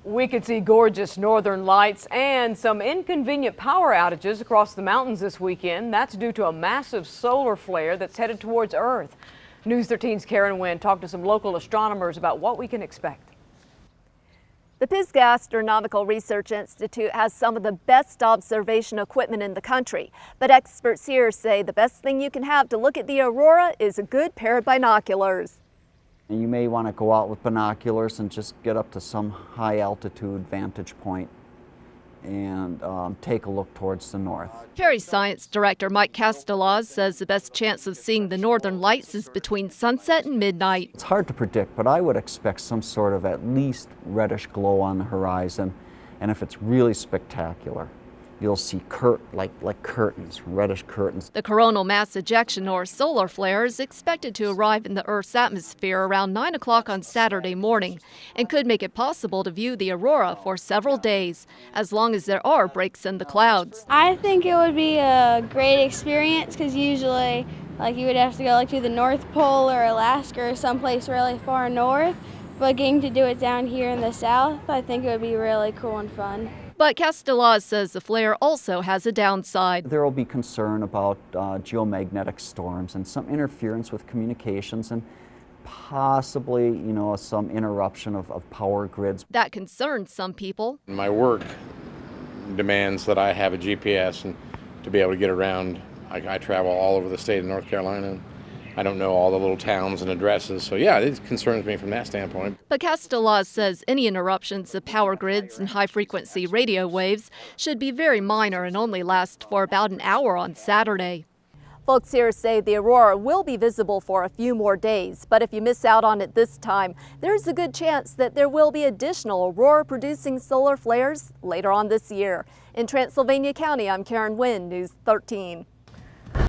We could see gorgeous northern lights and some inconvenient power outages across the mountains this weekend. That's due to a massive solar flare that's headed towards Earth. News 13's Karen Wynn talked to some local astronomers about what we can expect. The Pisgah Astronomical Research Institute has some of the best observation equipment in the country, but experts here say the best thing you can have to look at the aurora is a good pair of binoculars. You may want to go out with binoculars and just get up to some high altitude vantage point and take a look towards the north. Pari Science Director Mike Castellaz says the best chance of seeing the northern lights is between sunset and midnight. It's hard to predict, but I would expect some sort of at least reddish glow on the horizon, and if it's really spectacular, you'll see like curtains, reddish curtains. The coronal mass ejection or solar flare is expected to arrive in the Earth's atmosphere around 9 o'clock on Saturday morning and could make it possible to view the aurora for several days, as long as there are breaks in the clouds. I think it would be a great experience because usually you would have to go to the North Pole or Alaska or someplace really far north, but getting to do it down here in the south, I think it would be really cool and fun. But Castellaz says the flare also has a downside. There will be concern about geomagnetic storms and some interference with communications and possibly, some interruption of power grids. That concerns some people. My work demands that I have a GPS and to be able to get around. I travel all over the state of North Carolina. I don't know all the little towns and addresses, so yeah, it concerns me from that standpoint. But Castellaz says any interruptions of power grids and high-frequency radio waves should be very minor and only last for about an hour on Saturday. Folks here say the aurora will be visible for a few more days, but if you miss out on it this time, there's a good chance that there will be additional aurora-producing solar flares later on this year. In Transylvania County, I'm Karen Wynn, News 13.